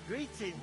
Greetings.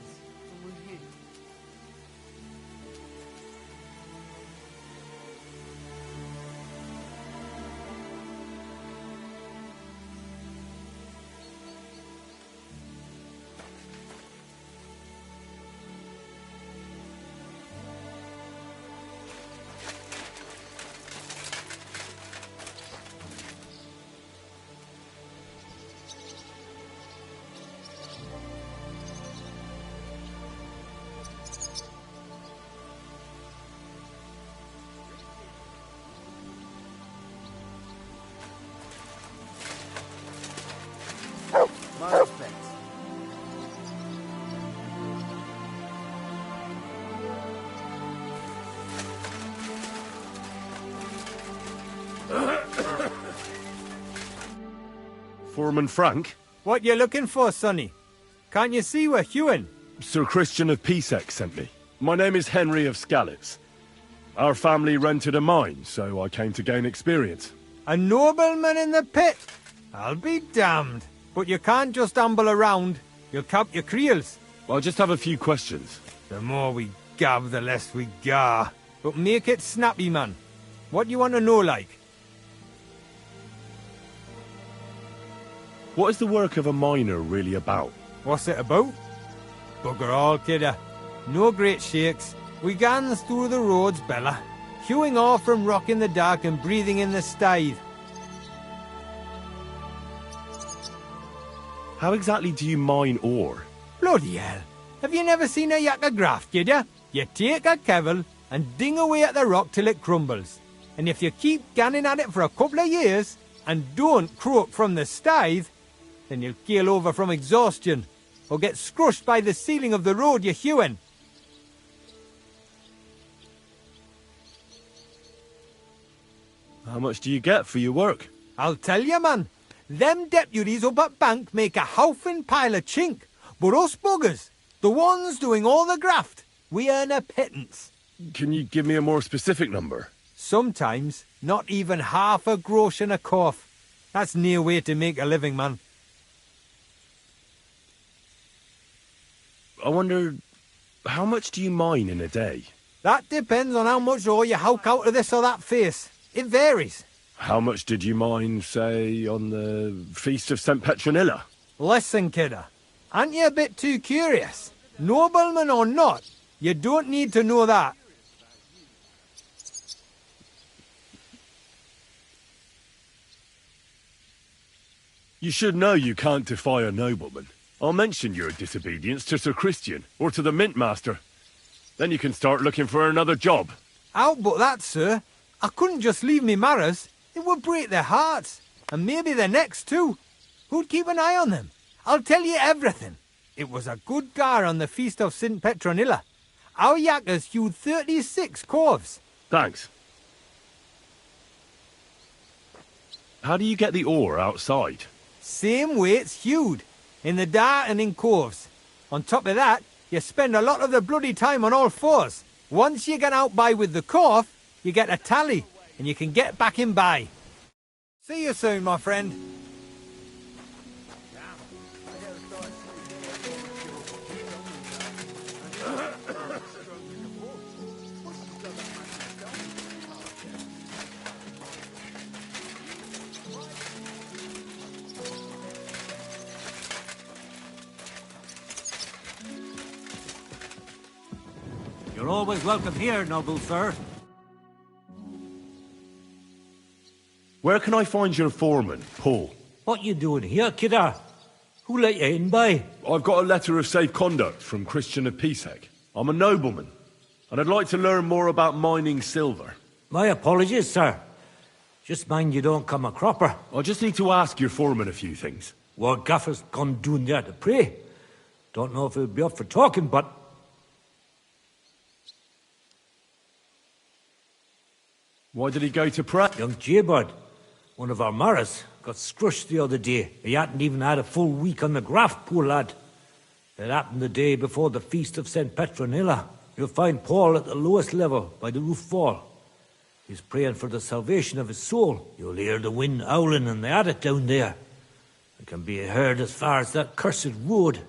My respects. Foreman Frank? What you looking for, Sonny? Can't you see we're hewing? Sir Christian of Pisek sent me. My name is Henry of Skalitz. Our family rented a mine, so I came to gain experience. A nobleman in the pit? I'll be damned. But you can't just amble around. You'll cap your creels. I just have a few questions. The more we gab, the less we gar. But make it snappy, man. What you want to know, like? What is the work of a miner really about? What's it about? Bugger all, kidder. No great shakes. We gans through the roads, Bella. Hewing off from rock in the dark and breathing in the stithe. How exactly do you mine ore? Bloody hell. Have you never seen a yakka graft, kidder? You take a kevel and ding away at the rock till it crumbles. And if you keep ganning at it for a couple of years and don't croak from the stithe, then you'll keel over from exhaustion or get scrushed by the ceiling of the road you're hewing. How much do you get for your work? I'll tell you, man. Them deputies up at bank make a howfing pile of chink. But us buggers, the ones doing all the graft, we earn a pittance. Can you give me a more specific number? Sometimes, not even half a grosh and a cough. That's near way to make a living, man. I wonder, how much do you mine in a day? That depends on how much ore you howk out of this or that face. It varies. How much did you mine, say, on the Feast of St. Petronilla? Listen, kidder. Aren't you a bit too curious? Nobleman or not, you don't need to know that. You should know you can't defy a nobleman. I'll mention your disobedience to Sir Christian, or to the Mint Master. Then you can start looking for another job. Out but that, sir. I couldn't just leave me marrows. It would break their hearts. And maybe their necks, too. Who'd keep an eye on them? I'll tell you everything. It was a good gar on the Feast of St. Petronilla. Our yakkers hewed 36 corves. Thanks. How do you get the ore outside? Same way it's hewed. In the dart and in corves. On top of that, you spend a lot of the bloody time on all fours. Once you get out by with the corf, you get a tally, and you can get back in by. See you soon, my friend. You're always welcome here, noble sir. Where can I find your foreman, Paul? What you doing here, kidder? Who let you in by? I've got a letter of safe conduct from Christian of Pisek. I'm a nobleman, and I'd like to learn more about mining silver. My apologies, sir. Just mind you don't come a cropper. I just need to ask your foreman a few things. What gaffer's gone doing there to pray? Don't know if he'll be up for talking, but... Why did he go to pray? Young Jaybird, one of our Maras, got scrushed the other day. He hadn't even had a full week on the graft, poor lad. It happened the day before the Feast of St. Petronilla. You'll find Paul at the lowest level, by the roof wall. He's praying for the salvation of his soul. You'll hear the wind howling in the attic down there. It can be heard as far as that cursed road.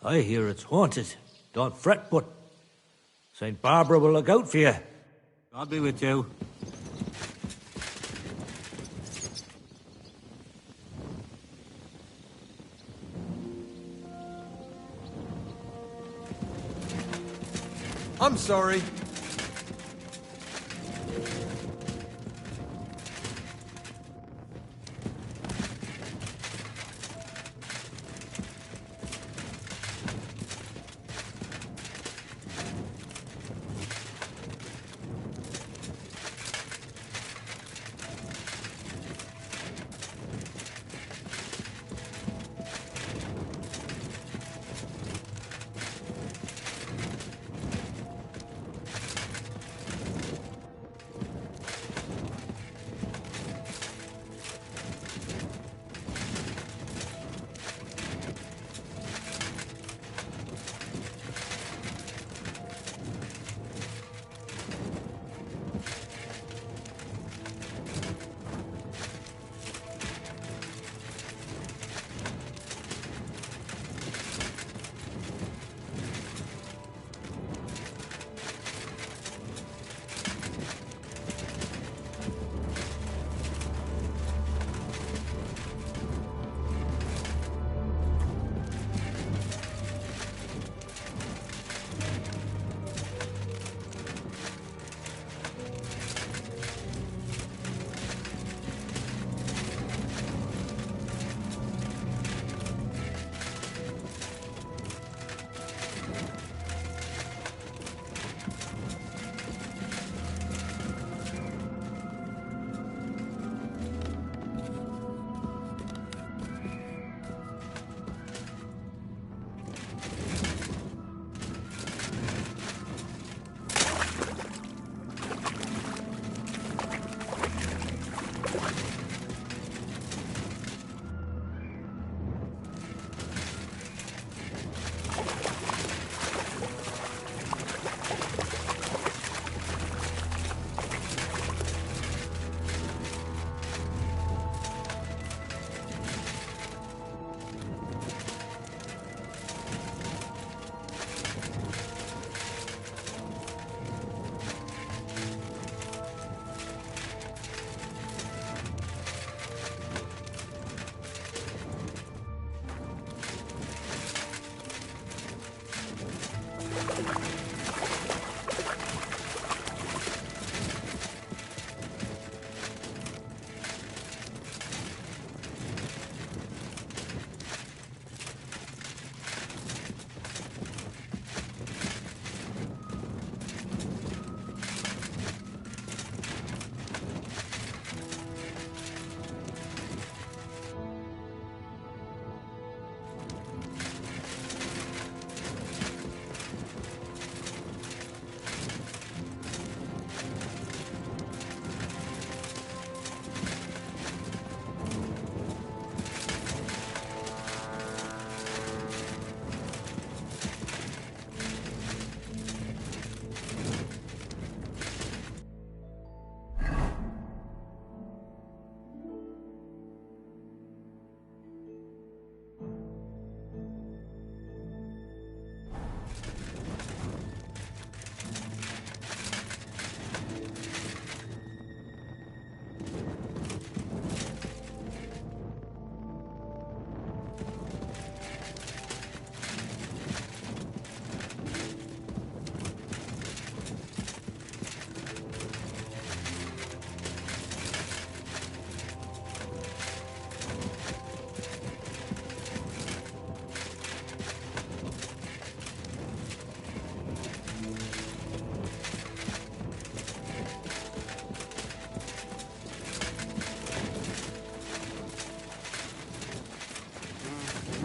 I hear it's haunted. Don't fret, but St. Barbara will look out for you. God be with you. I'm sorry.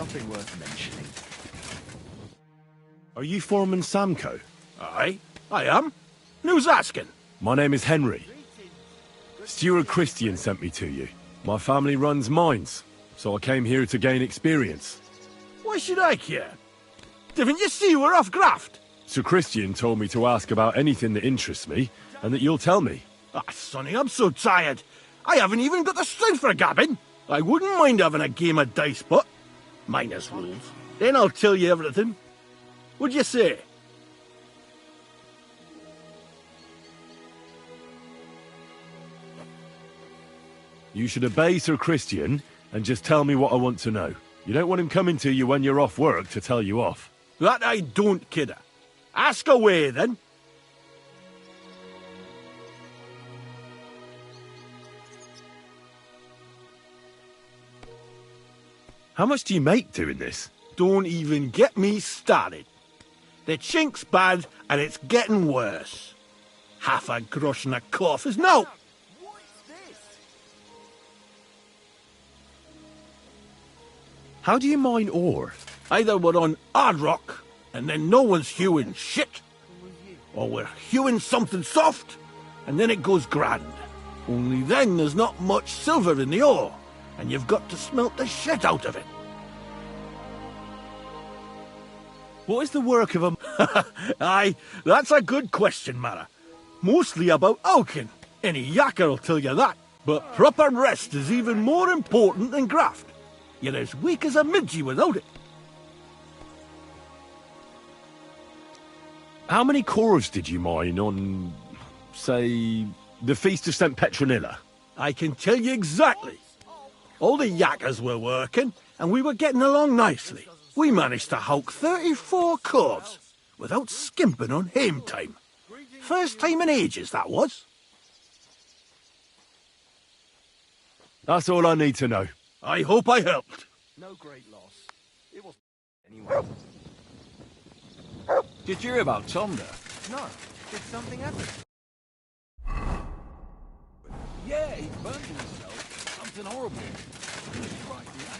Nothing worth mentioning. Are you Foreman Samco? Aye, I am. Who's asking? My name is Henry. Steward Christian sent me to you. My family runs mines, so I came here to gain experience. Why should I care? Didn't you see we're off graft? Sir Christian told me to ask about anything that interests me, and that you'll tell me. Ah, Sonny, I'm so tired. I haven't even got the strength for a gabbing. I wouldn't mind having a game of dice, but minus rules. Then I'll tell you everything. What'd you say? You should obey Sir Christian and just tell me what I want to know. You don't want him coming to you when you're off work to tell you off. That I don't, kidder. Ask away, then. How much do you make doing this? Don't even get me started. The chink's bad, and it's getting worse. Half a grosh and a cough is no. How do you mine ore? Either we're on hard rock, and then no one's hewing shit, or we're hewing something soft, and then it goes grand. Only then there's not much silver in the ore, and you've got to smelt the shit out of it. What is the work of a... Aye, that's a good question, Mara. Mostly about oaken. Any yakker'll tell you that. But proper rest is even more important than graft. You're as weak as a midgie without it. How many cores did you mine on, say, the Feast of St. Petronilla? I can tell you exactly. All the yakkers were working, and we were getting along nicely. We managed to hulk 34 corves without skimping on hame time. First time in ages, that was. That's all I need to know. I hope I helped. No great loss. It was anyway. Did you hear about Tomda? No. Did something happen? Yeah, he burned himself. Something horrible. Right, yeah.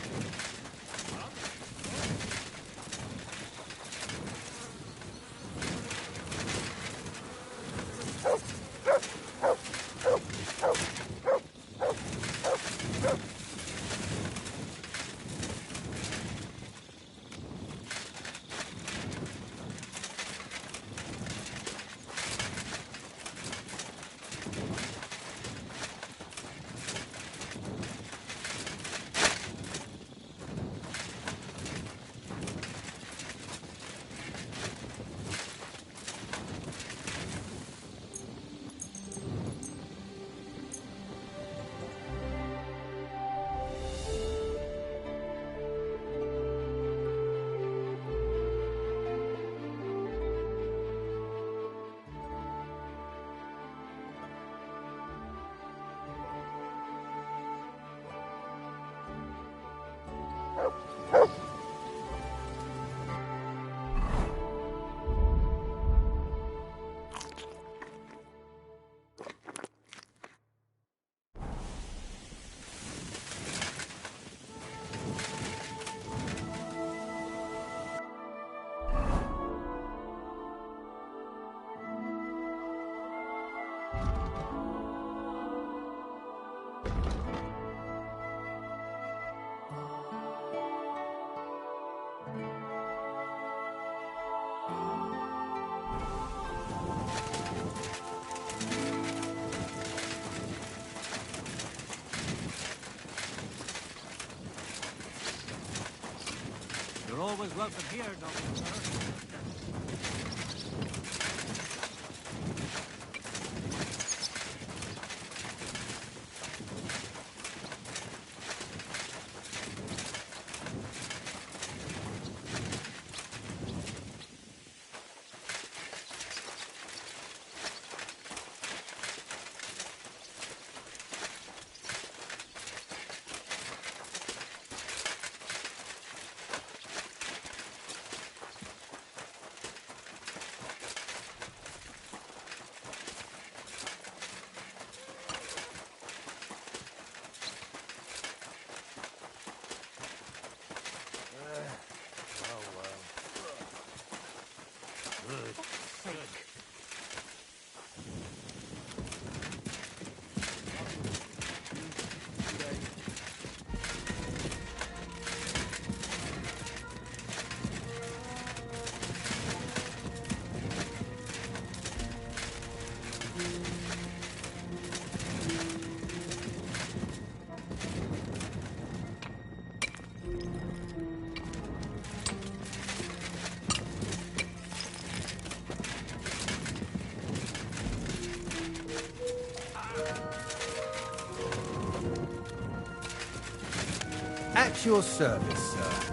You're always welcome here, Doctor. At your service, sir.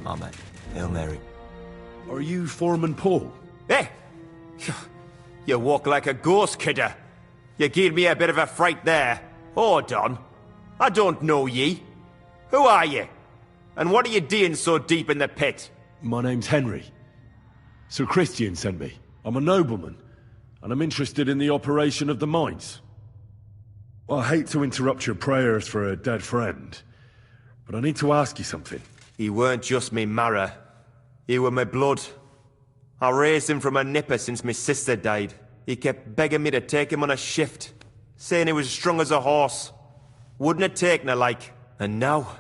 Amen. Hail Mary. Are you Foreman Paul? Hey! You walk like a ghost, kidder. You gave me a bit of a fright there. Hold on. I don't know ye. Who are ye? And what are you doing so deep in the pit? My name's Henry. Sir Christian sent me. I'm a nobleman, and I'm interested in the operation of the mines. I hate to interrupt your prayers for a dead friend, but I need to ask you something. He weren't just me marrow. He were my blood. I raised him from a nipper since my sister died. He kept begging me to take him on a shift, saying he was strong as a horse. Wouldn't have taken her like. And now,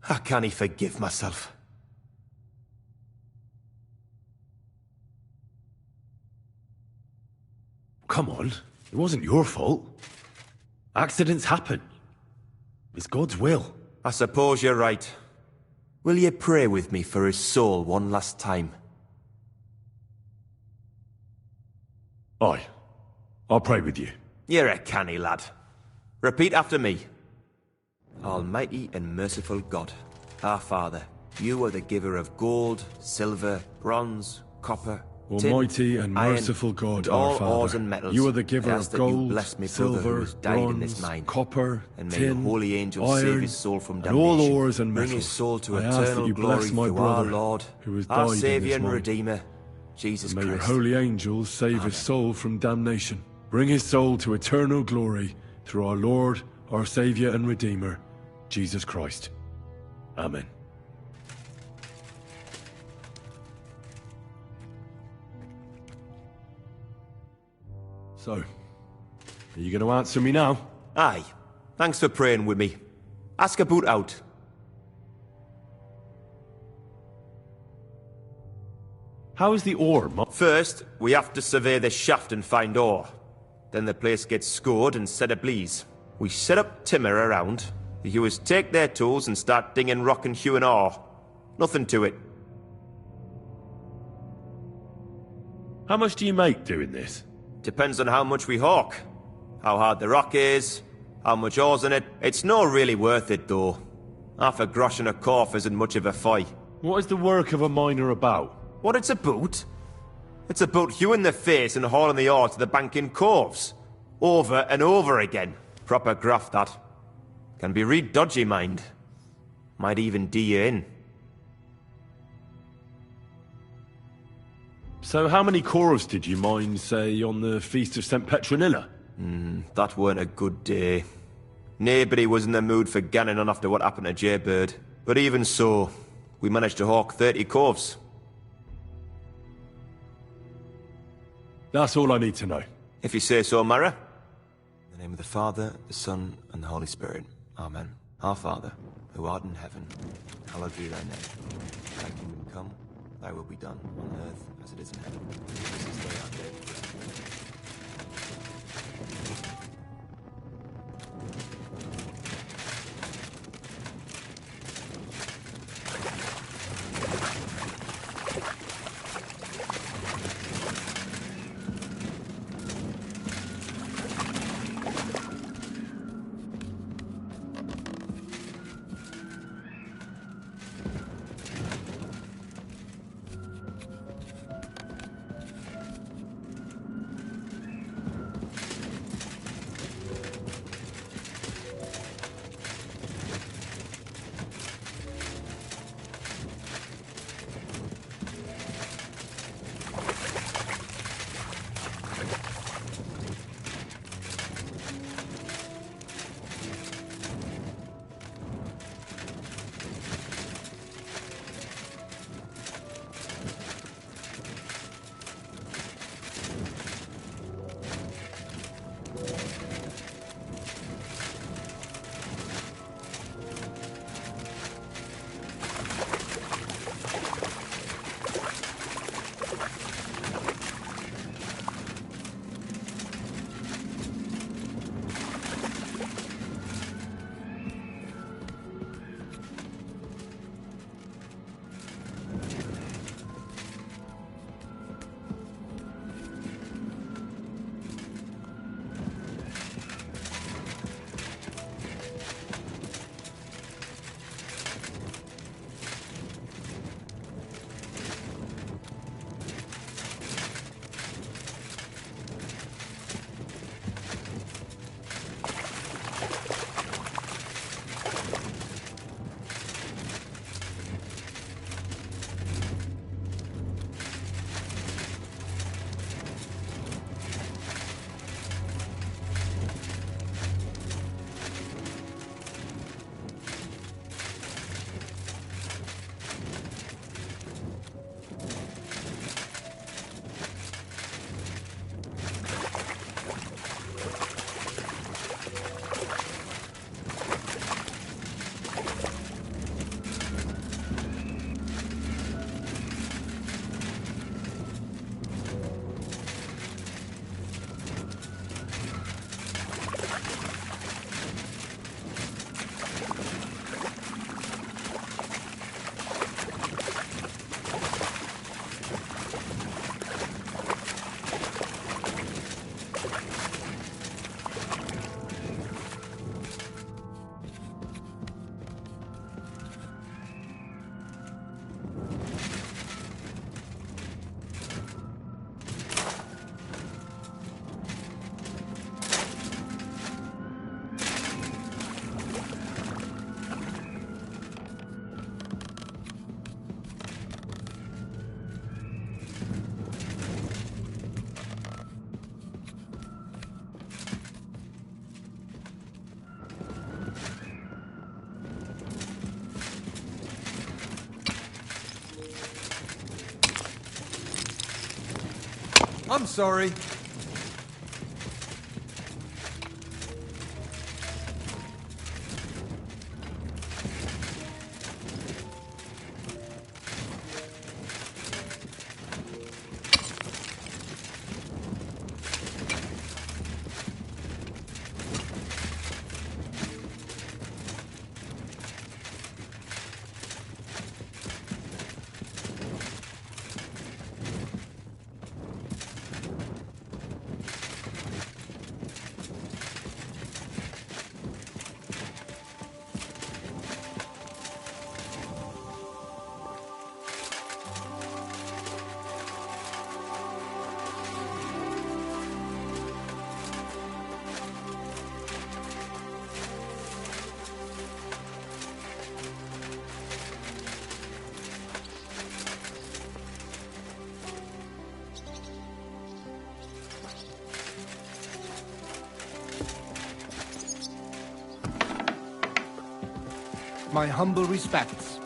I can't forgive myself. Come on, it wasn't your fault. Accidents happen. It's God's will. I suppose you're right. Will you pray with me for his soul one last time? Aye. I'll pray with you. You're a canny lad. Repeat after me. Almighty and merciful God, our Father, you are the giver of gold, silver, bronze, copper, tin, Almighty and iron, merciful God, and our all Father, ores and metals. you are the giver I ask of that you gold, bless me brother who silver, has died in this bronze, mine. copper, And may tin, your holy angels iron, save his soul from and damnation. all ores and Bring metals. his soul to I ask that eternal you glory bless my through our brother, Lord, who has our died in Saviour this and mine. Redeemer, Jesus May your Christ. holy angels save his soul from damnation. Bring his soul to eternal glory through our Lord, our Saviour and Redeemer, Jesus Christ. Amen. So, are you going to answer me now? Aye. Thanks for praying with me. Ask about out. How is the ore, First, we have to survey the shaft and find ore. Then the place gets scored and set ablaze. We set up timber around. The hewers take their tools and start dinging rock and hewing ore. Nothing to it. How much do you make doing this? Depends on how much we hawk. How hard the rock is, how much ore's in it. It's not really worth it, though. Half a grosh and a corf isn't much of a fight. What is the work of a miner about? What it's about? It's about hewing the face and hauling the ore to the bank in coves. Over and over again. Proper graft, that. Can be real dodgy, mind. Might even do you in. So how many corals did you mine, say, on the Feast of St. Petronilla? That weren't a good day. Nobody was in the mood for ganning on after what happened to Jaybird. But even so, we managed to hawk 30 coves. That's all I need to know. If you say so, Mara. In the name of the Father, the Son, and the Holy Spirit. Amen. Our Father, who art in heaven, hallowed be thy name. Thy kingdom come, thy will be done, on earth as it is in heaven. Give us this day our daily bread. I'm sorry. My humble respects.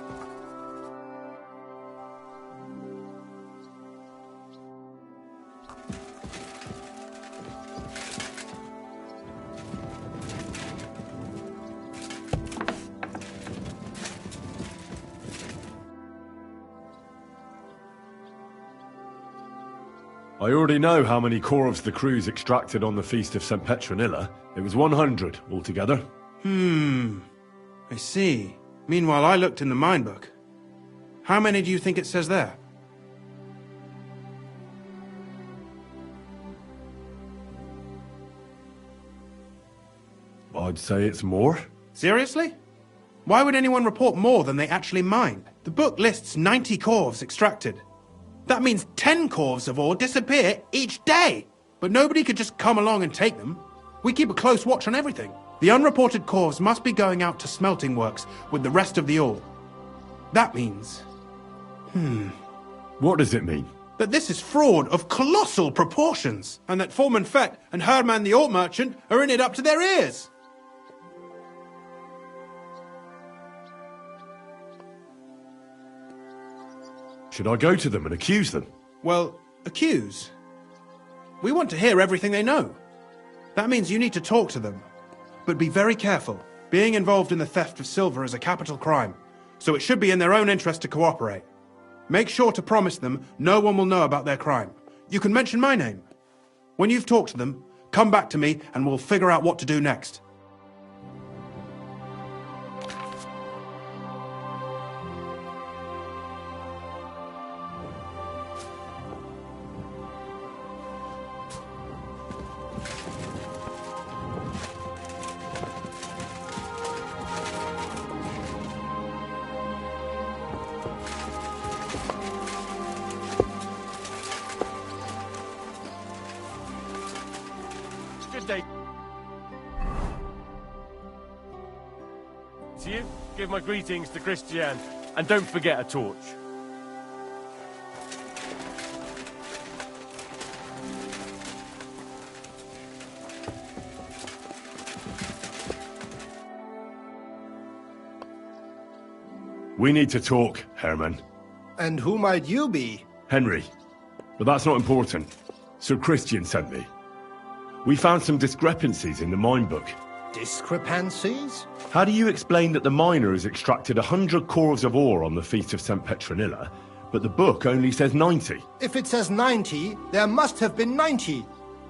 I already know how many corvs the crews extracted on the Feast of St. Petronilla. It was 100 altogether. I see. Meanwhile, I looked in the mine book. How many do you think it says there? I'd say it's more. Seriously? Why would anyone report more than they actually mined? The book lists 90 corvs extracted. That means 10 corvs of ore disappear each day. But nobody could just come along and take them. We keep a close watch on everything. The unreported corvs must be going out to smelting works with the rest of the ore. That means... What does it mean? that this is fraud of colossal proportions, and that Foreman Fett and Herman the ore merchant are in it up to their ears. Should I go to them and accuse them? Well, accuse? We want to hear everything they know. That means you need to talk to them. But be very careful. Being involved in the theft of silver is a capital crime, so it should be in their own interest to cooperate. Make sure to promise them no one will know about their crime. You can mention my name. When you've talked to them, come back to me and we'll figure out what to do next. Good day to you. Give my greetings to Christian, and don't forget a torch. We need to talk, Herman. And who might you be? Henry. But that's not important. Sir Christian sent me. We found some discrepancies in the mine book. Discrepancies? How do you explain that the miner has extracted 100 cores of ore on the Feast of St. Petronilla, but the book only says 90? If it says 90, there must have been 90.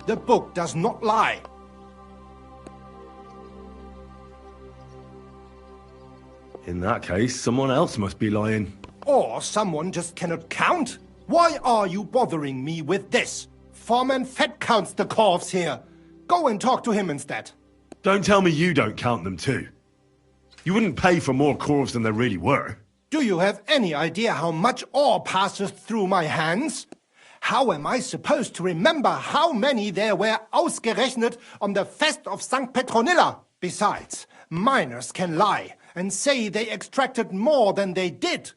The book does not lie. In that case, someone else must be lying. Or someone just cannot count. Why are you bothering me with this? Foreman Fett counts the corvs here. Go and talk to him instead. Don't tell me you don't count them too. You wouldn't pay for more corvs than there really were. Do you have any idea how much ore passes through my hands? How am I supposed to remember how many there were ausgerechnet on the Fest of St. Petronilla? Besides, miners can lie and say they extracted more than they did.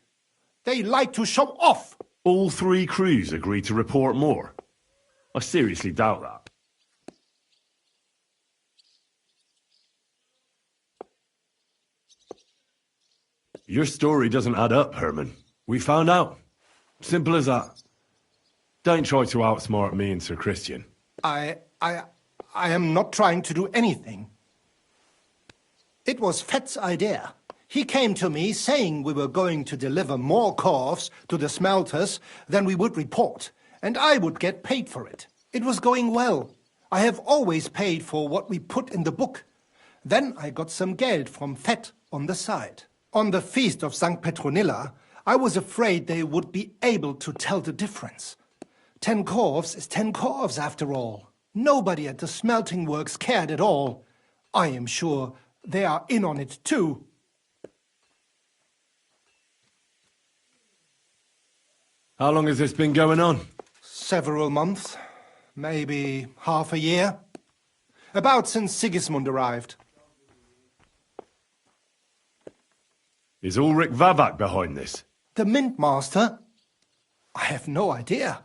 They like to show off. All three crews agreed to report more. I seriously doubt that. Your story doesn't add up, Herman. We found out. Simple as that. Don't try to outsmart me and Sir Christian. I am not trying to do anything. It was Fett's idea. He came to me saying we were going to deliver more corves to the smelters than we would report, and I would get paid for it. It was going well. I have always paid for what we put in the book. Then I got some geld from Fett on the side. On the feast of St. Petronilla, I was afraid they would be able to tell the difference. 10 corves is 10 corves after all. Nobody at the smelting works cared at all. I am sure they are in on it too. How long has this been going on? Several months. Maybe half a year. About since Sigismund arrived. Is Ulrich Vavak behind this? The Mint Master? I have no idea.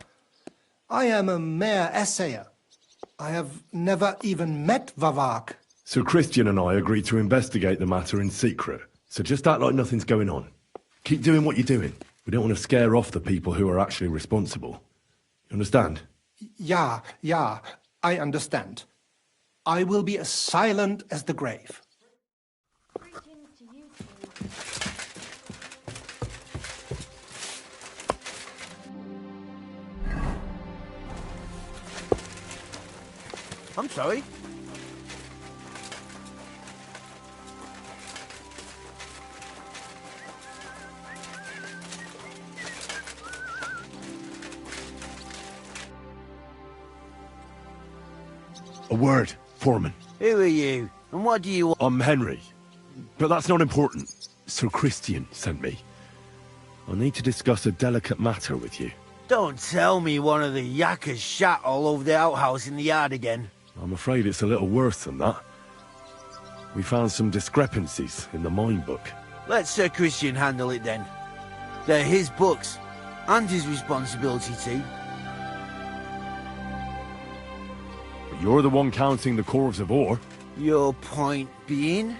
I am a mere assayer. I have never even met Vavak. Sir Christian and I agreed to investigate the matter in secret, so just act like nothing's going on. Keep doing what you're doing. We don't want to scare off the people who are actually responsible. You understand? Yeah, I understand. I will be as silent as the grave. I'm sorry. A word, Foreman. Who are you? And what do you want? I'm Henry. But that's not important. Sir Christian sent me. I need to discuss a delicate matter with you. Don't tell me one of the yakkers shat all over the outhouse in the yard again. I'm afraid it's a little worse than that. We found some discrepancies in the mine book. Let Sir Christian handle it then. They're his books, and his responsibility too. But you're the one counting the corves of ore. Your point being?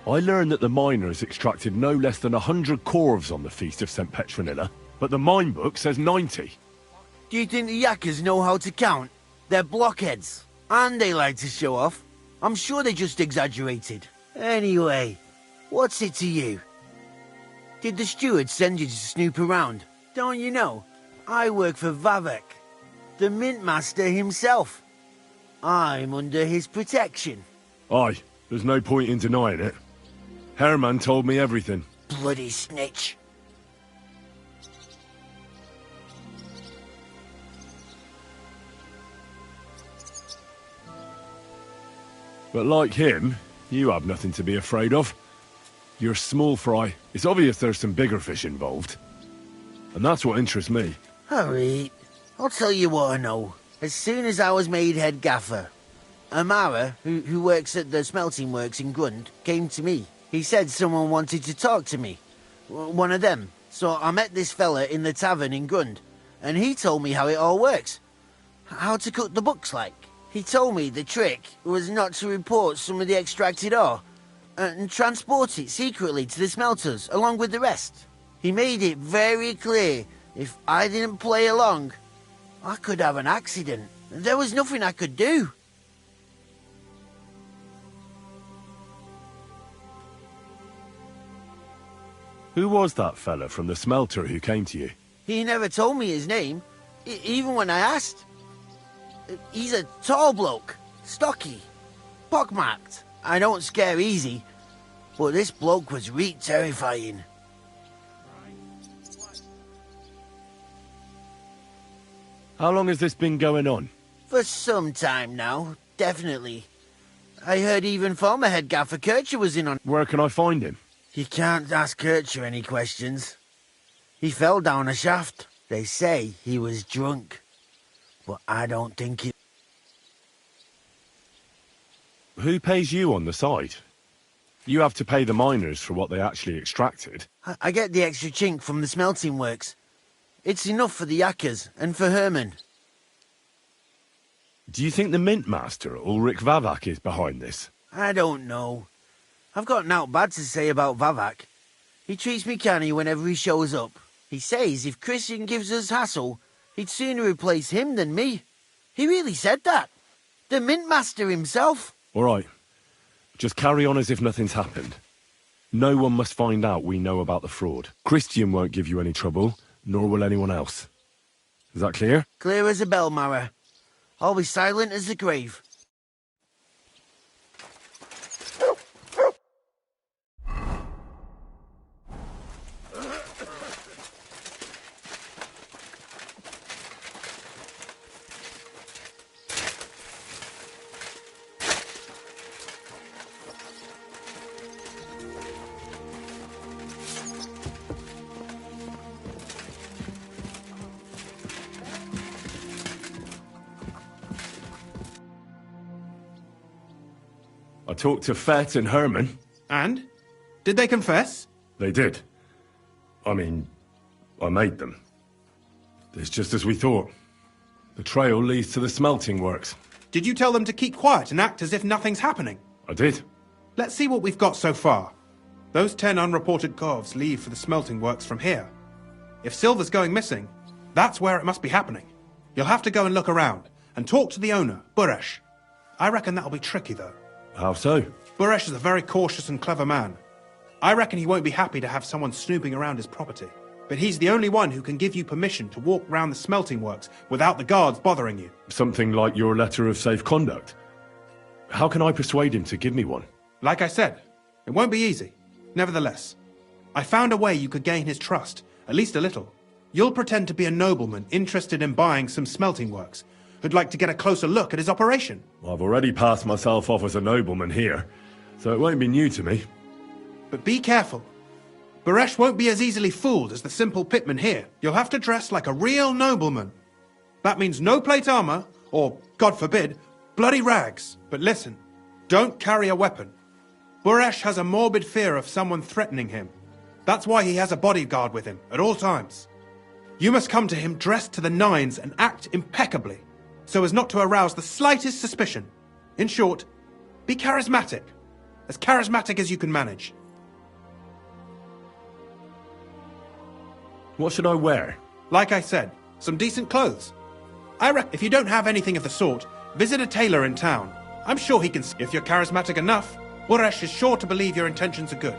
I learned that the miners extracted no less than 100 corves on the Feast of St. Petronilla, but the mine book says 90. Do you think the yakkers know how to count? They're blockheads. And they like to show off. I'm sure they just exaggerated. Anyway, what's it to you? Did the steward send you to snoop around? Don't you know? I work for Vavak, the mint master himself. I'm under his protection. Aye, there's no point in denying it. Herman told me everything. Bloody snitch. But like him, you have nothing to be afraid of. You're small fry. It's obvious there's some bigger fish involved. And that's what interests me. Alright, I'll tell you what I know. As soon as I was made head gaffer, Amara, who works at the smelting works in Grund, came to me. He said someone wanted to talk to me. One of them. So I met this fella in the tavern in Grund, and he told me how it all works. How to cook the books like. He told me the trick was not to report some of the extracted ore and transport it secretly to the smelters along with the rest. He made it very clear if I didn't play along, I could have an accident. There was nothing I could do. Who was that fella from the smelter who came to you? He never told me his name, even when I asked. He's a tall bloke, stocky, pockmarked. I don't scare easy, but this bloke was reet terrifying. How long has this been going on? For some time now, definitely. I heard even former head gaffer Kircher was in on. Where can I find him? You can't ask Kircher any questions. He fell down a shaft. They say he was drunk. But I don't think he... Who pays you on the side? You have to pay the miners for what they actually extracted. I get the extra chink from the smelting works. It's enough for the yakkers and for Herman. Do you think the mint master, Ulrich Vavak, is behind this? I don't know. I've got naught bad to say about Vavak. He treats me canny whenever he shows up. He says if Christian gives us hassle, He'd sooner replace him than me. He really said that. The Mint Master himself. All right. Just carry on as if nothing's happened. No one must find out we know about the fraud. Christian won't give you any trouble, nor will anyone else. Is that clear? Clear as a bell, Mara. I'll be silent as the grave. I talked to Fett and Herman. And? Did they confess? They did. I mean, I made them. It's just as we thought. The trail leads to the smelting works. Did you tell them to keep quiet and act as if nothing's happening? I did. Let's see what we've got so far. Those 10 unreported Govs leave for the smelting works from here. If silver's going missing, that's where it must be happening. You'll have to go and look around, and talk to the owner, Buresh. I reckon that'll be tricky, though. How so? Buresh is a very cautious and clever man. I reckon he won't be happy to have someone snooping around his property. But he's the only one who can give you permission to walk round the smelting works without the guards bothering you. Something like your letter of safe conduct. How can I persuade him to give me one? Like I said, it won't be easy. Nevertheless, I found a way you could gain his trust, at least a little. You'll pretend to be a nobleman interested in buying some smelting works, who'd like to get a closer look at his operation. I've already passed myself off as a nobleman here, so it won't be new to me. But be careful. Buresh won't be as easily fooled as the simple pitman here. You'll have to dress like a real nobleman. That means no plate armor, or, God forbid, bloody rags. But listen, don't carry a weapon. Buresh has a morbid fear of someone threatening him. That's why he has a bodyguard with him at all times. You must come to him dressed to the nines and act impeccably, so as not to arouse the slightest suspicion. In short, be charismatic as you can manage. What should I wear? Like I said, some decent clothes. I reckon if you don't have anything of the sort, visit a tailor in town. I'm sure he can. If you're charismatic enough, Buresh is sure to believe your intentions are good.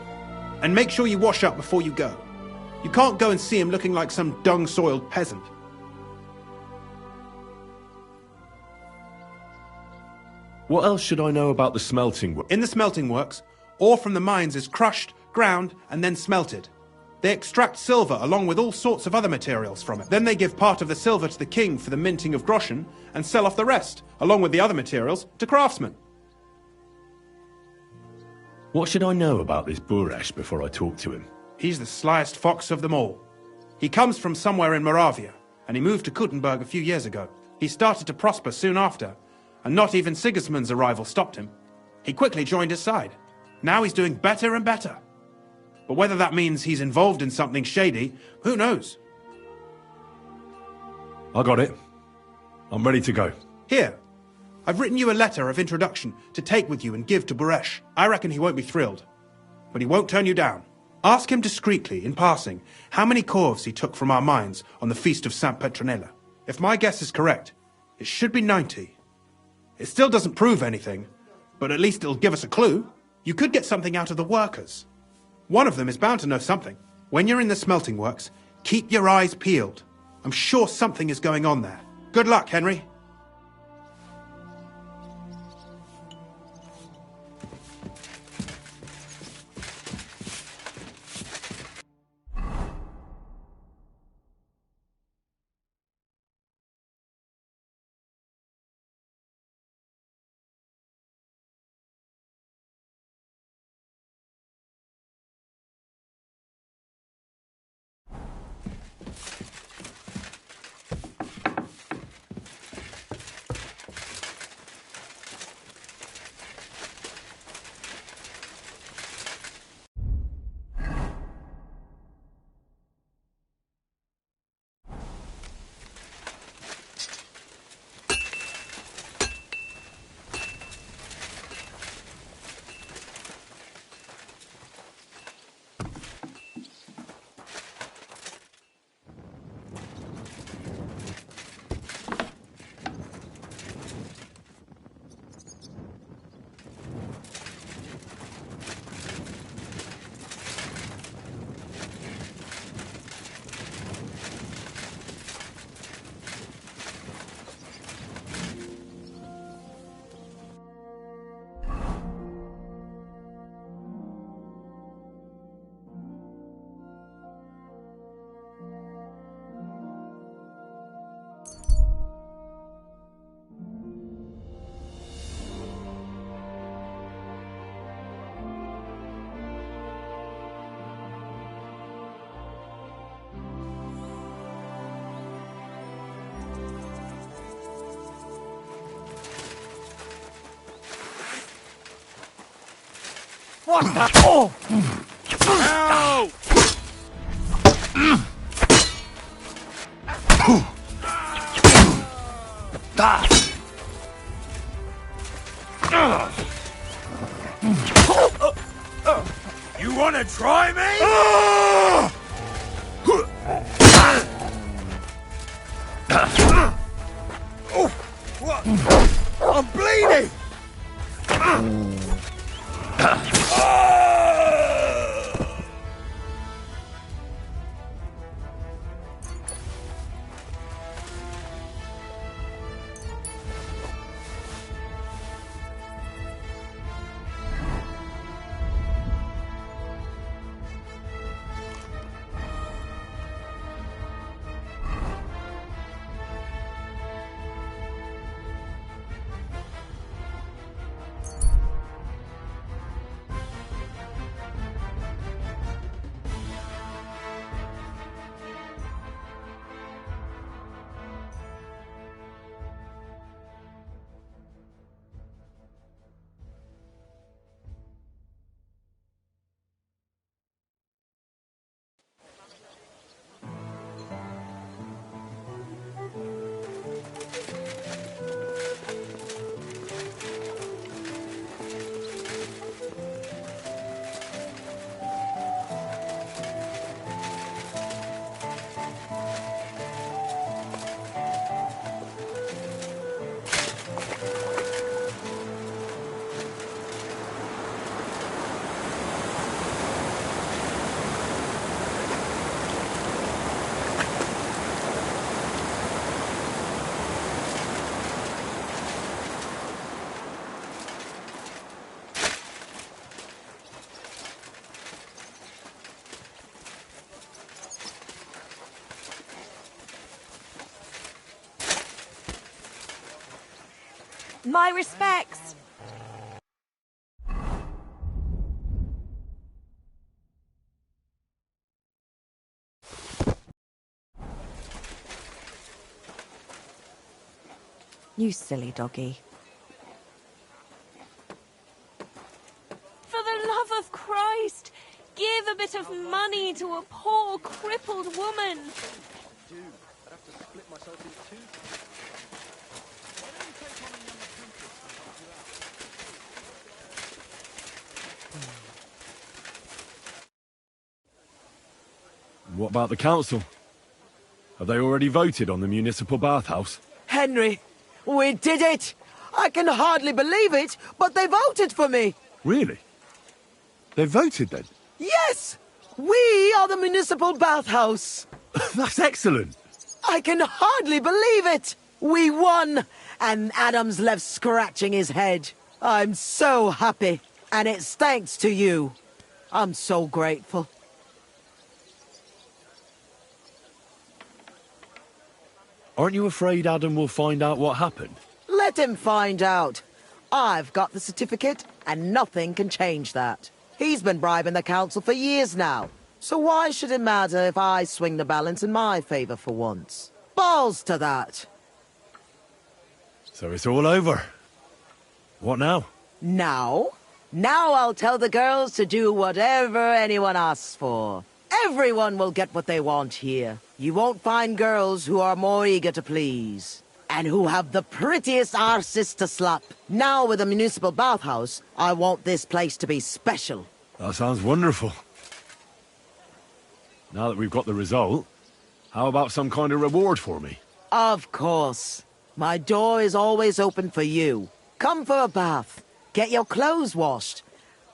And make sure you wash up before you go. You can't go and see him looking like some dung-soiled peasant. What else should I know about the smelting works? In the smelting works, ore from the mines is crushed, ground, and then smelted. They extract silver along with all sorts of other materials from it. Then they give part of the silver to the king for the minting of groschen, and sell off the rest, along with the other materials, to craftsmen. What should I know about this Buresh before I talk to him? He's the slyest fox of them all. He comes from somewhere in Moravia, and he moved to Kuttenberg a few years ago. He started to prosper soon after, and not even Sigismund's arrival stopped him. He quickly joined his side. Now he's doing better and better. But whether that means he's involved in something shady, who knows? I got it. I'm ready to go. Here, I've written you a letter of introduction to take with you and give to Buresh. I reckon he won't be thrilled, but he won't turn you down. Ask him discreetly, in passing, how many corves he took from our mines on the feast of St. Petronilla. If my guess is correct, it should be 90. It still doesn't prove anything, but at least it'll give us a clue. You could get something out of the workers. One of them is bound to know something. When you're in the smelting works, keep your eyes peeled. I'm sure something is going on there. Good luck, Henry. What the? Oh! Ow! You wanna try me? Oh, what? I'm bleeding! My respects. You silly doggy. For the love of Christ, give a bit of money to a poor, crippled woman. Dude, I'd have to split myself in two. What about the council? Have they already voted on the municipal bathhouse? Henry, we did it! I can hardly believe it, but they voted for me! Really? They voted then? Yes! We are the municipal bathhouse! That's excellent! I can hardly believe it! We won! And Adam's left scratching his head. I'm so happy. And it's thanks to you. I'm so grateful. Aren't you afraid Adam will find out what happened? Let him find out. I've got the certificate, and nothing can change that. He's been bribing the council for years now. So why should it matter if I swing the balance in my favor for once? Balls to that. So it's all over. What now? Now? Now I'll tell the girls to do whatever anyone asks for. Everyone will get what they want here. You won't find girls who are more eager to please. And who have the prettiest arses to slap. Now with the municipal bathhouse, I want this place to be special. That sounds wonderful. Now that we've got the result, how about some kind of reward for me? Of course. My door is always open for you. Come for a bath. Get your clothes washed.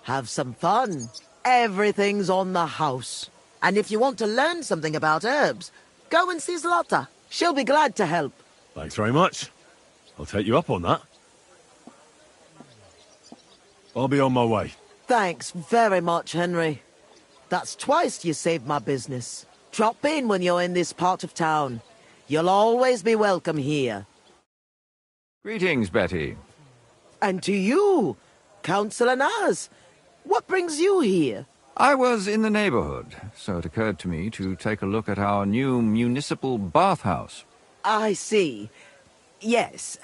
Have some fun. Everything's on the house. And if you want to learn something about herbs, go and see Zlata. She'll be glad to help. Thanks very much. I'll take you up on that. I'll be on my way. Thanks very much, Henry. That's twice you saved my business. Drop in when you're in this part of town. You'll always be welcome here. Greetings, Betty. And to you, Councillor Naz. What brings you here? I was in the neighborhood, so it occurred to me to take a look at our new municipal bathhouse. I see. Yes.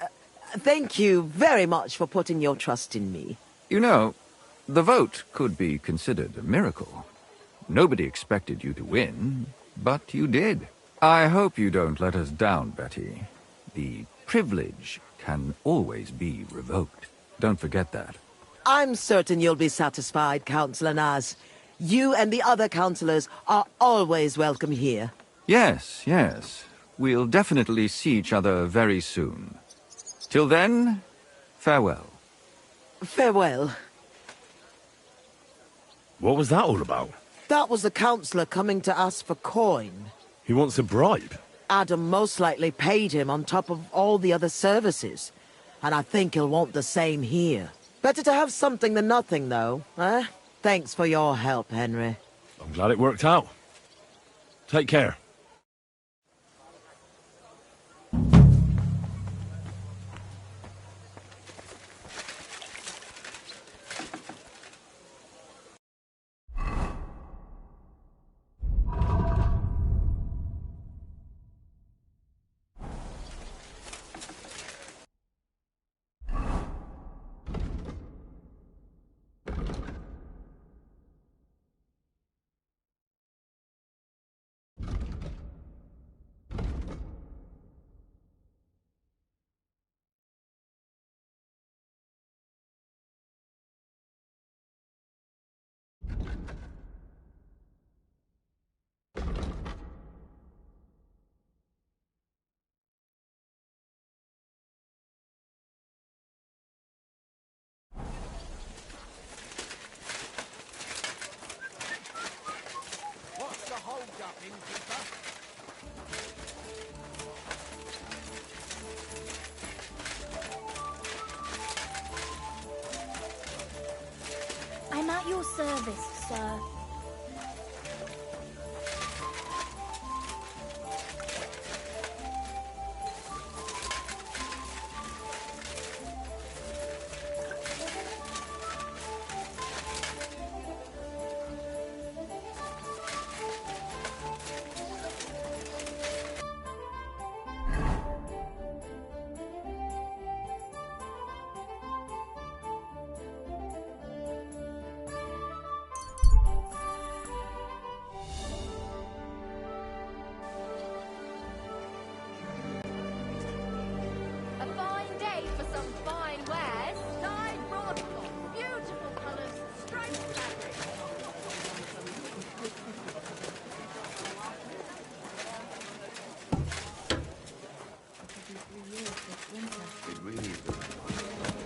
Thank you very much for putting your trust in me. You know, The vote could be considered a miracle. Nobody expected you to win, but you did. I hope you don't let us down, Betty. The privilege can always be revoked. Don't forget that. I'm certain you'll be satisfied, Councillor Naz. You and the other councillors are always welcome here. Yes, yes. We'll definitely see each other very soon. Till then, farewell. Farewell. What was that all about? That was the councillor coming to ask for coin. He wants a bribe. Adam most likely paid him on top of all the other services. And I think he'll want the same here. Better to have something than nothing, though, eh? Thanks for your help, Henry. I'm glad it worked out. Take care. I'm at your service, sir.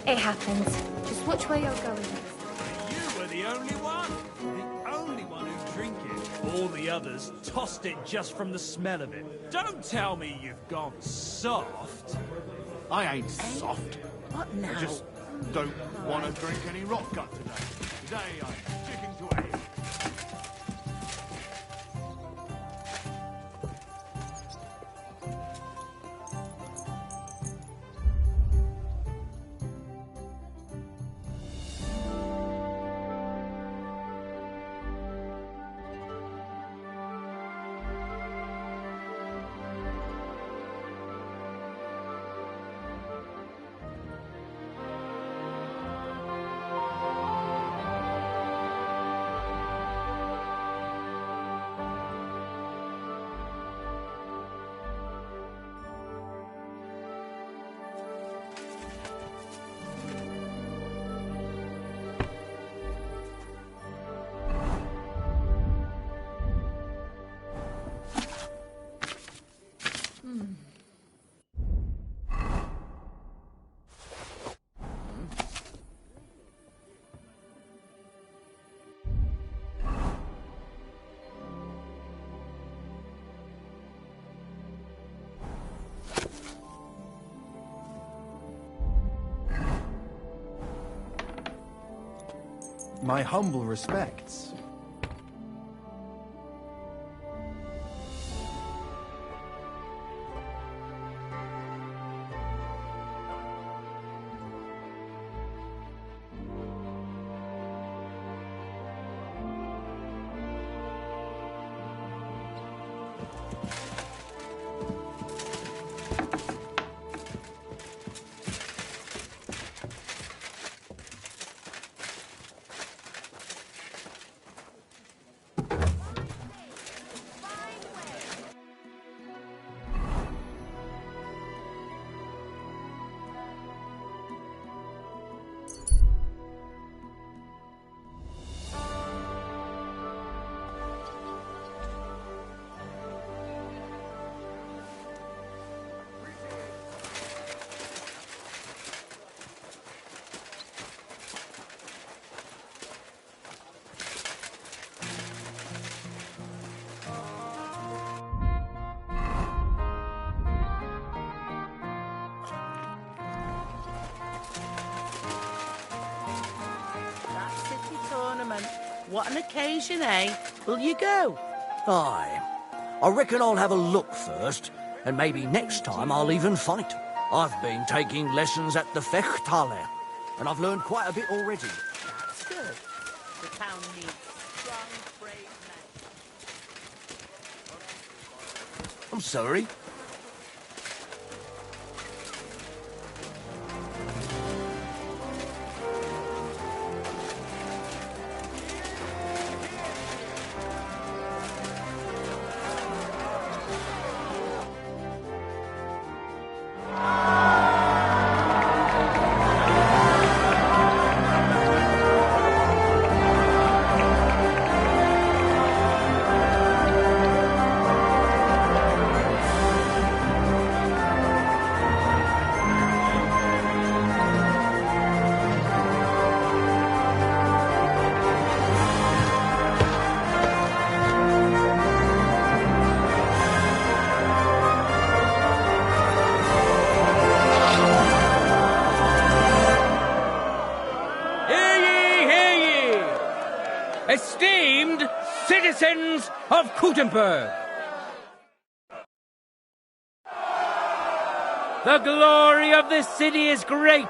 It happens. Just watch where you're going. You were the only one. The only one who'd drink it. All the others tossed it just from the smell of it. Don't tell me you've gone soft. I ain't soft. What now? I just don't want to drink any rot gut today. Today I'm sticking to ale. My humble respects. What an occasion, eh? Will you go? Aye. I reckon I'll have a look first, and maybe next time I'll even fight. I've been taking lessons at the Fechthalle, and I've learned quite a bit already. That's good. The town needs strong, brave men. I'm sorry. Esteemed citizens of Kuttenberg, the glory of this city is great,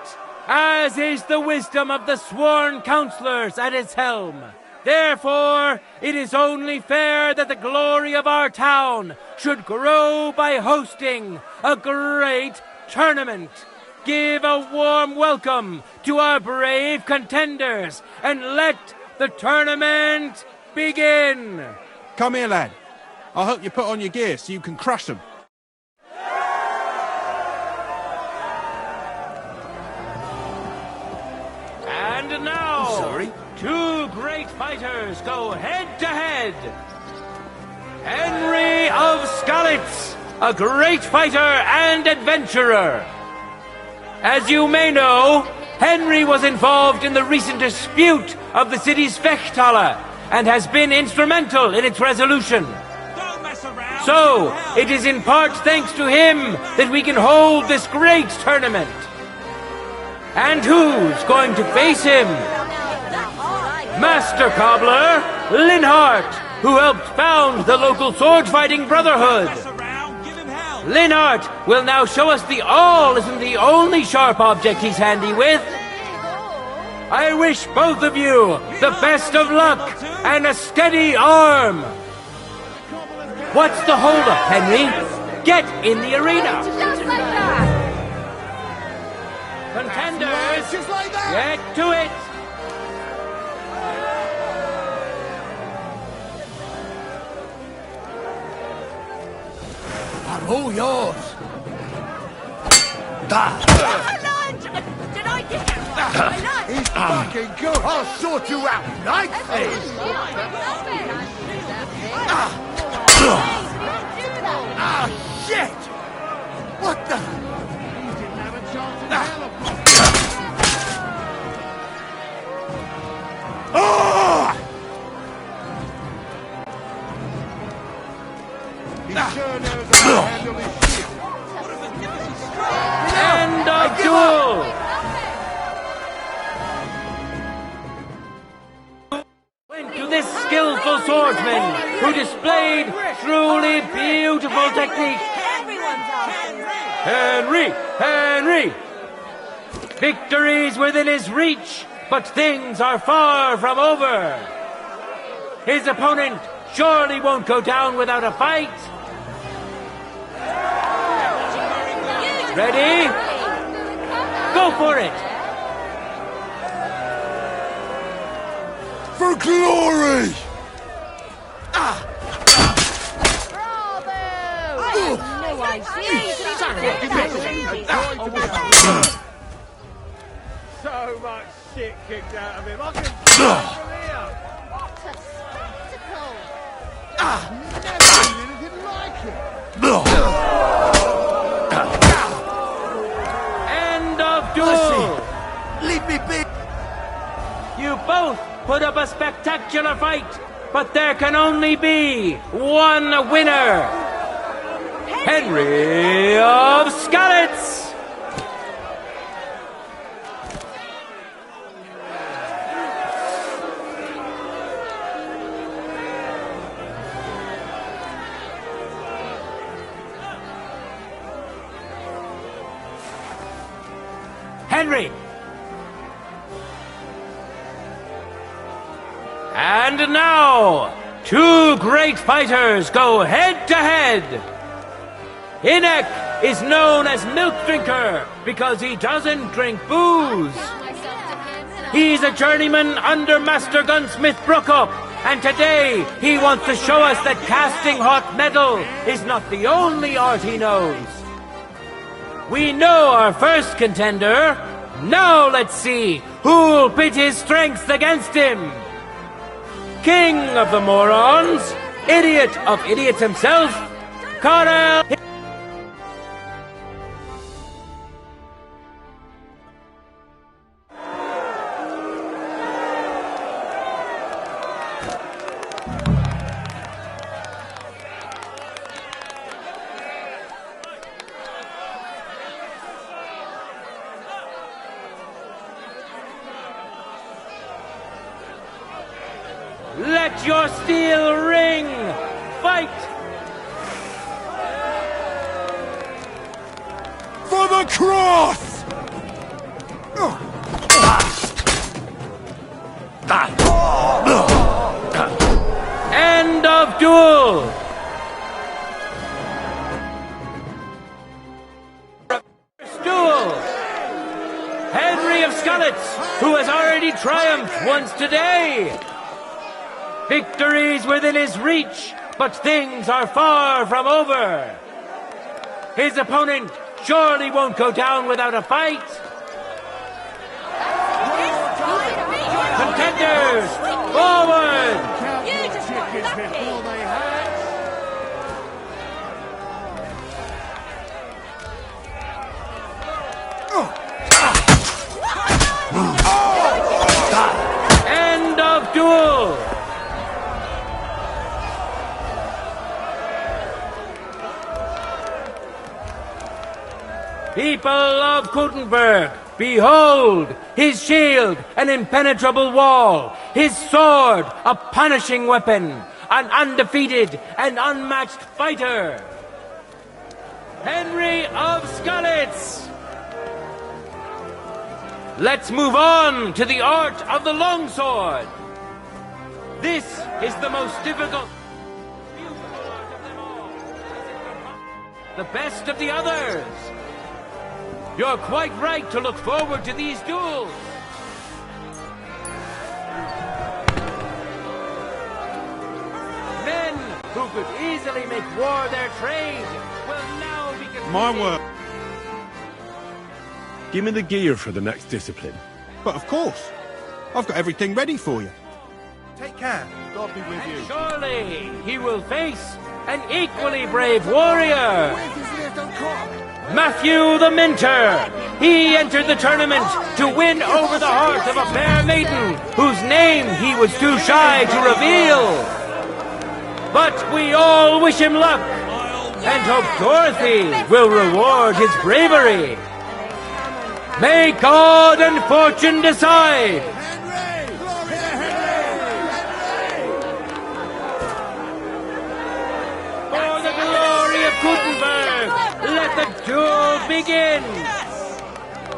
as is the wisdom of the sworn councillors at its helm. Therefore, it is only fair that the glory of our town should grow by hosting a great tournament. Give a warm welcome to our brave contenders, and let the tournament begin! Come here, lad. I'll help you put on your gear so you can crush them. And now, two great fighters go head-to-head. Henry of Skalitz, a great fighter and adventurer. As you may know, Henry was involved in the recent dispute of the city's Fechthalle and has been instrumental in its resolution. So, it is in part thanks to him that we can hold this great tournament. And who's going to face him? Master Cobbler Linhart, who helped found the local sword-fighting brotherhood. Linhart will now show us the awl isn't the only sharp object he's handy with. I wish both of you the best of luck and a steady arm. What's the holdup, Henry? Get in the arena. Contenders, get to it. I'm all yours. Did I get that? He's fucking good. I'll sort you out nicely. Ah, shit! What the? End of duel! Went to this skillful swordsman who displayed truly beautiful technique. Henry! Victory's within his reach, but things are far from over. His opponent surely won't go down without a fight. Ready? Go for it! For glory! So much shit kicked out of him. I can from here. What a spectacle! Never seen anything like it! End of duel! Leave me be! You both put up a spectacular fight, but there can only be one winner! Henry of Skalitz! Henry! And now, two great fighters go head to head. Inek is known as Milk Drinker because he doesn't drink booze. He's a journeyman under Master Gunsmith Brookup, and today he wants to show us that casting hot metal is not the only art he knows. We know our first contender. Now let's see who'll pit his strength against him. King of the morons, idiot of idiots himself, Karel. Let your steel ring! Fight! For the cross! End of duel! Duel! Henry of Scullets, who has already triumphed once today! Victory's within his reach, but things are far from over. His opponent surely won't go down without a fight. Contenders, forward! You just got lucky. End of duel! People of Gutenberg, behold, his shield, an impenetrable wall, his sword, a punishing weapon, an undefeated and unmatched fighter. Henry of Scullets! Let's move on to the art of the longsword. This is the most difficult, beautiful art of them all. The best of the others. You're quite right to look forward to these duels. Men who could easily make war their trade will now be... My work. Give me the gear for the next discipline. But of course. I've got everything ready for you. Take care. God be with you. Surely he will face an equally brave warrior. Matthew the Minter. He entered the tournament to win over the heart of a fair maiden whose name he was too shy to reveal. But we all wish him luck and hope Dorothy will reward his bravery. May God and fortune decide. For the glory of Gutenberg, let the duel begin!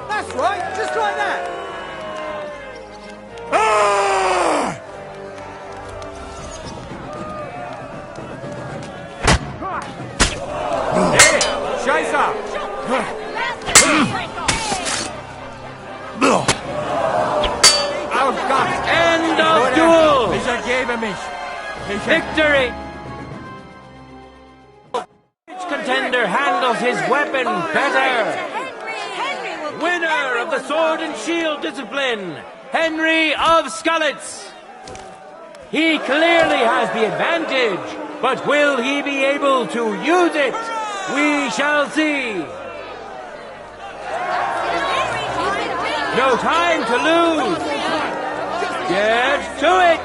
That's right, just like that. Hey, Scheiße! End of duel! Ich ergebe mich. Victory! Which contender handles his weapon better? Winner of the sword and shield discipline, Henry of Scullets. He clearly has the advantage, but will he be able to use it? We shall see. No time to lose. Get to it.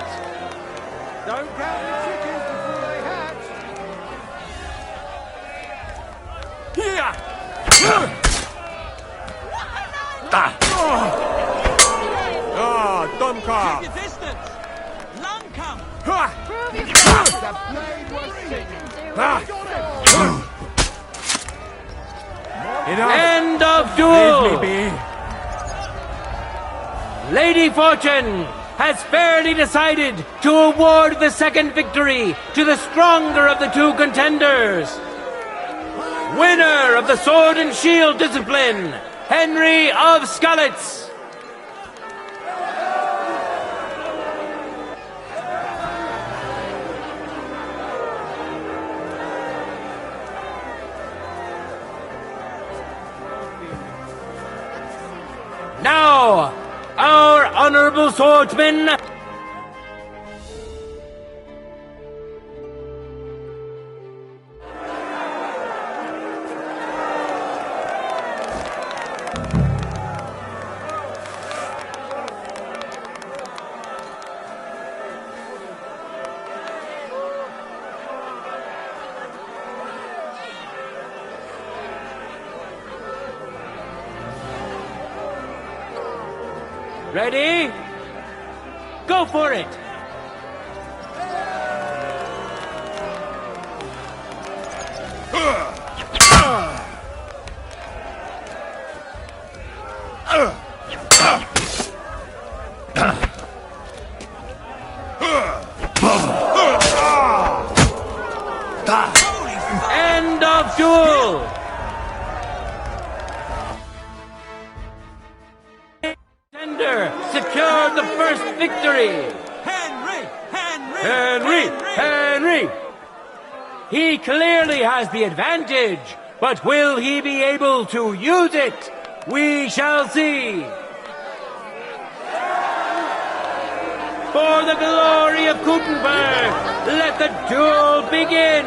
Don't count the chickens before they hatch. Here. Dumka. Keep your distance. Long come. Prove yourself. The blade was singing. End of duel. Leave me be. Lady Fortune has fairly decided to award the second victory to the stronger of the two contenders. Winner of the Sword and Shield discipline, Henry of Skalitz. Now, our honorable swordsman, ready? Go for it! End of duel! Secured the first victory! Henry! He clearly has the advantage, but will he be able to use it? We shall see! For the glory of Gutenberg, let the duel begin!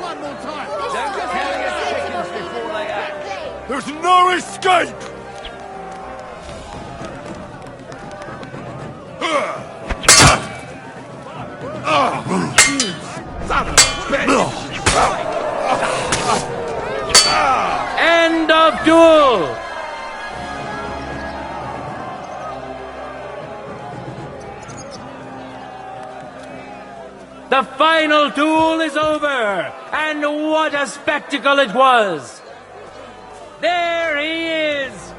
One more time. Don't tell your chickens before they act. There's no escape! End of duel! The final duel is over, and what a spectacle it was! There he is!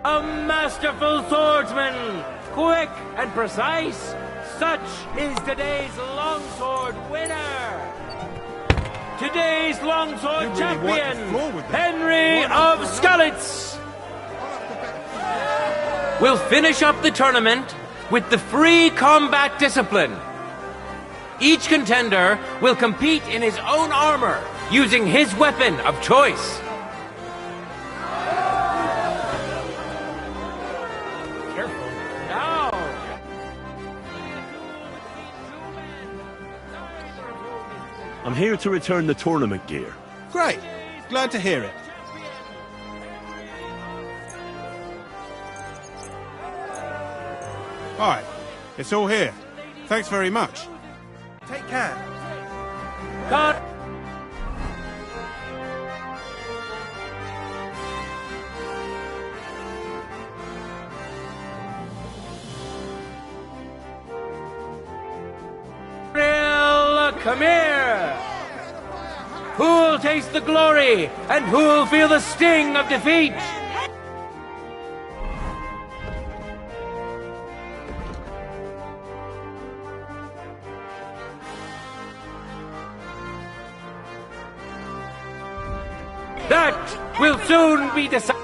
A masterful swordsman, quick and precise. Such is today's longsword winner. Today's longsword champion, Henry of Skalitz. We'll finish up the tournament with the free combat discipline. Each contender will compete in his own armor, using his weapon of choice. I'm here to return the tournament gear. Great. Glad to hear it. Alright. It's all here. Thanks very much. Take care. Cut. Come here! Who'll taste the glory, and who'll feel the sting of defeat? That will soon be decided.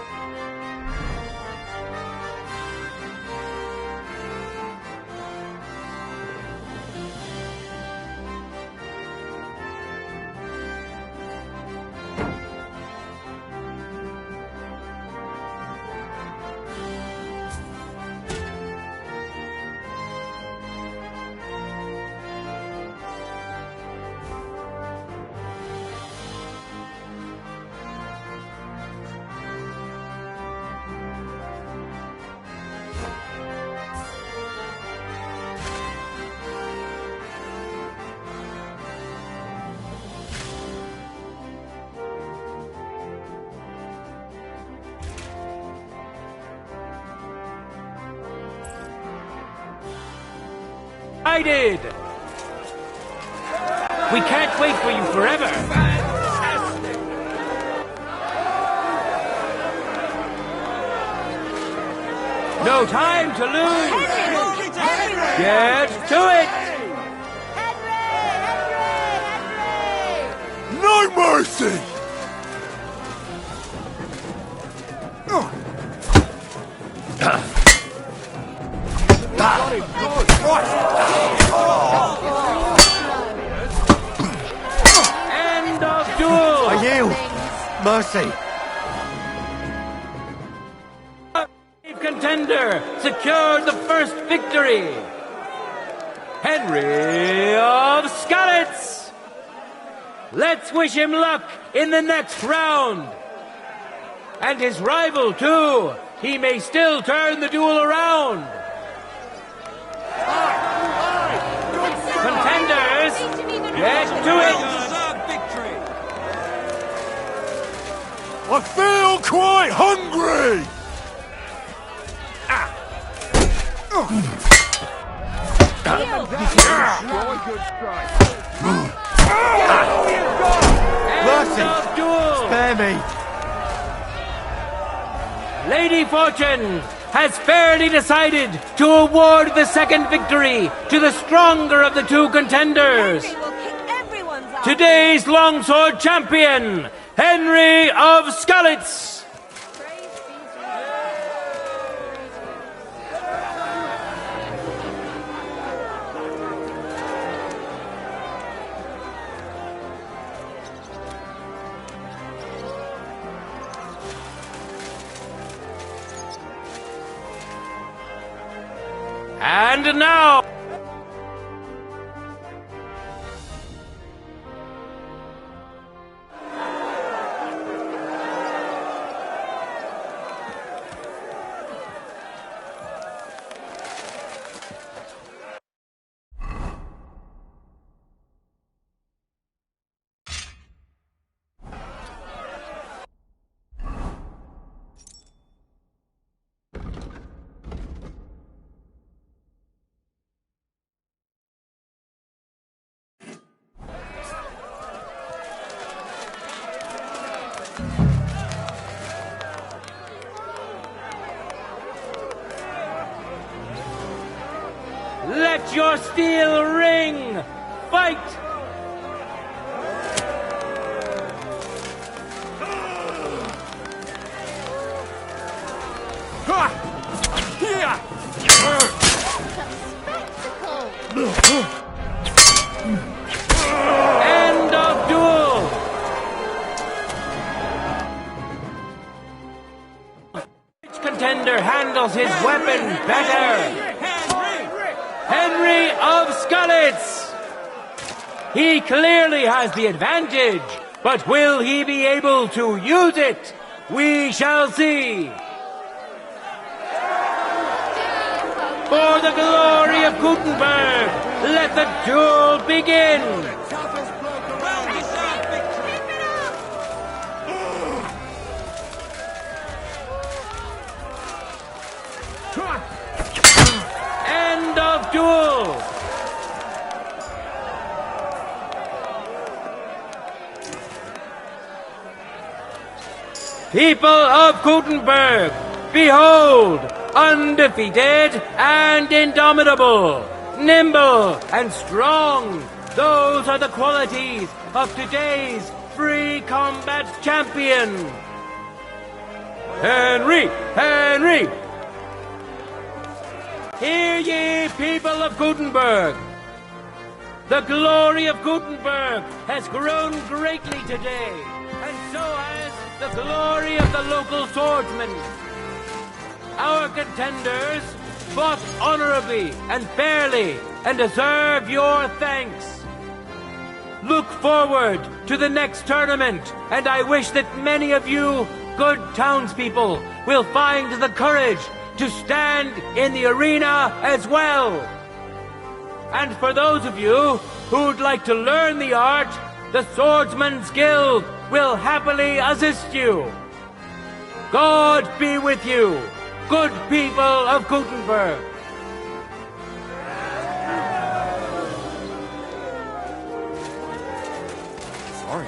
Did. We can't wait for you forever. Fantastic. No time to lose! Get to it! No mercy! End of duel! I yield. Mercy. Contender secured the first victory. Henry of Skalitz. Let's wish him luck in the next round. And his rival too. He may still turn the duel around. Contenders, get to it. I feel quite hungry! Mercy! Spare me! Lady Fortune has fairly decided to award the second victory to the stronger of the two contenders. Today's longsword champion, Henry of Skalitz. And now... Let your steel ring! Fight! End of duel! Which contender handles his weapon better? Henry of Skalitz! He clearly has the advantage, but will he be able to use it? We shall see. For the glory of Gutenberg, let the duel begin! End of duel! People of Gutenberg, behold, undefeated and indomitable, nimble and strong. Those are the qualities of today's free combat champion. Henry! Henry! Hear ye, people of Gutenberg! The glory of Gutenberg has grown greatly today, and so has the glory of the local swordsmen. Our contenders fought honorably and fairly and deserve your thanks. Look forward to the next tournament, and I wish that many of you good townspeople will find the courage to stand in the arena as well. And for those of you who'd like to learn the art, the Swordsman's Guild will happily assist you. God be with you, good people of Gutenberg. Sorry.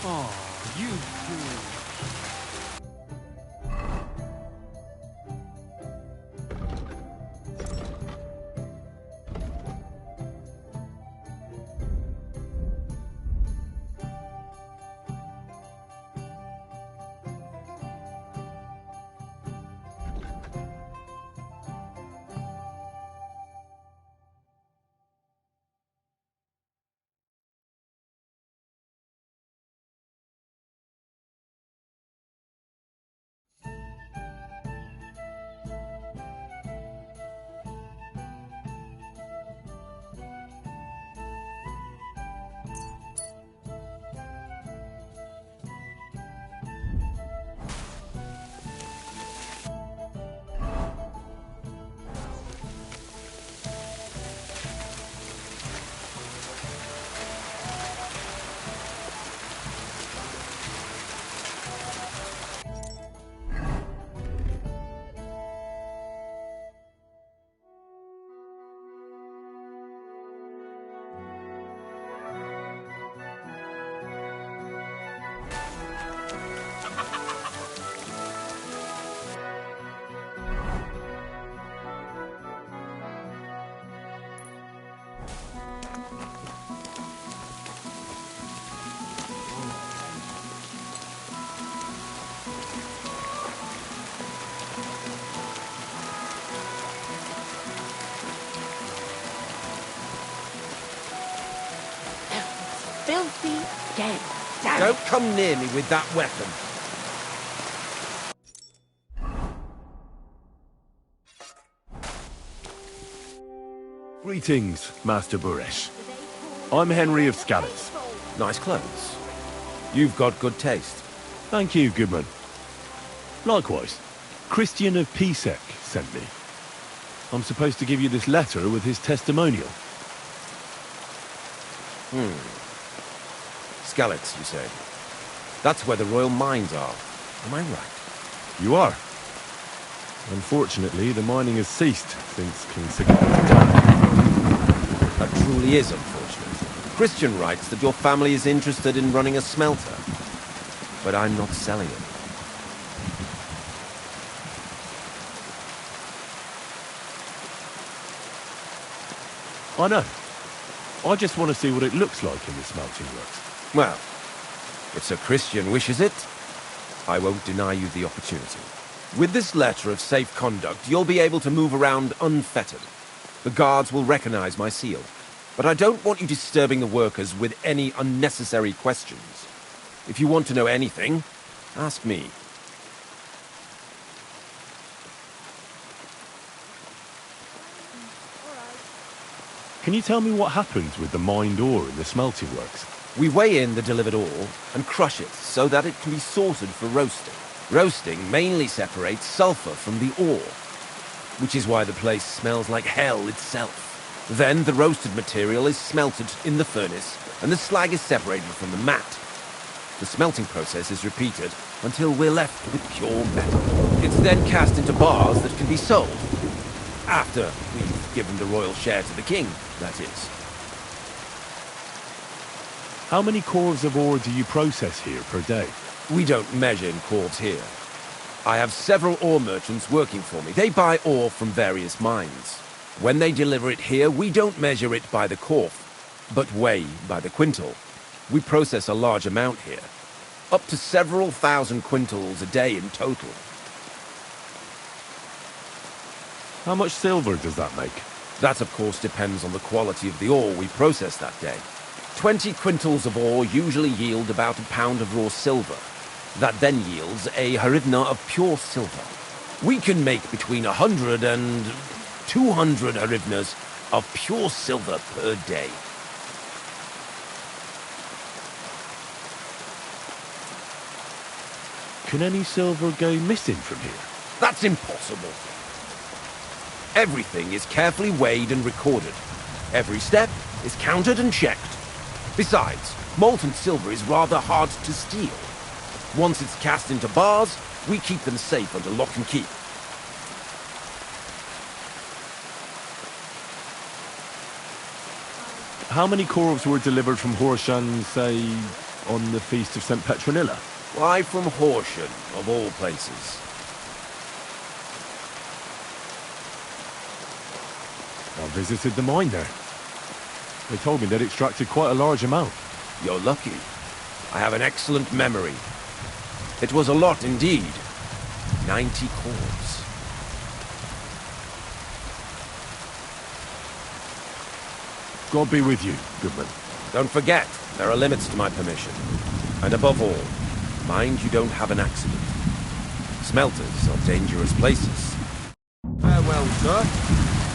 Oh, you fool. Filthy dead. Don't come near me with that weapon. Greetings, Master Buresh. I'm Henry of Scallis. Nice clothes. You've got good taste. Thank you, Goodman. Likewise, Christian of Pisek sent me. I'm supposed to give you this letter with his testimonial. Skalitz, you say? That's where the royal mines are. Am I right? You are. Unfortunately, the mining has ceased since King Sigurd died. That truly is unfortunate. Christian writes that your family is interested in running a smelter. But I'm not selling it. I know. I just want to see what it looks like in the smelting works. Well, if Sir Christian wishes it, I won't deny you the opportunity. With this letter of safe conduct, you'll be able to move around unfettered. The guards will recognize my seal. But I don't want you disturbing the workers with any unnecessary questions. If you want to know anything, ask me. Can you tell me what happens with the mined ore in the smelting works? We weigh in the delivered ore and crush it so that it can be sorted for roasting. Roasting mainly separates sulfur from the ore, which is why the place smells like hell itself. Then the roasted material is smelted in the furnace and the slag is separated from the matte. The smelting process is repeated until we're left with pure metal. It's then cast into bars that can be sold. After we've given the royal share to the king, that is. How many corves of ore do you process here per day? We don't measure in corves here. I have several ore merchants working for me. They buy ore from various mines. When they deliver it here, we don't measure it by the corf, but weigh by the quintal. We process a large amount here. Up to several thousand quintals a day in total. How much silver does that make? That, of course, depends on the quality of the ore we process that day. 20 quintals of ore usually yield about a pound of raw silver. That then yields a hryvnia of pure silver. We can make between 100 and 200 hryvnias of pure silver per day. Can any silver go missing from here? That's impossible. Everything is carefully weighed and recorded. Every step is counted and checked. Besides, molten silver is rather hard to steal. Once it's cast into bars, we keep them safe under lock and key. How many corves were delivered from Horshan, say, on the Feast of St. Petronilla? Why from Horsham, of all places? I visited the mine there. They told me they'd extracted quite a large amount. You're lucky. I have an excellent memory. It was a lot indeed. 90 cords. God be with you, goodman. Don't forget, there are limits to my permission. And above all, mind you don't have an accident. Smelters are dangerous places. Farewell, sir.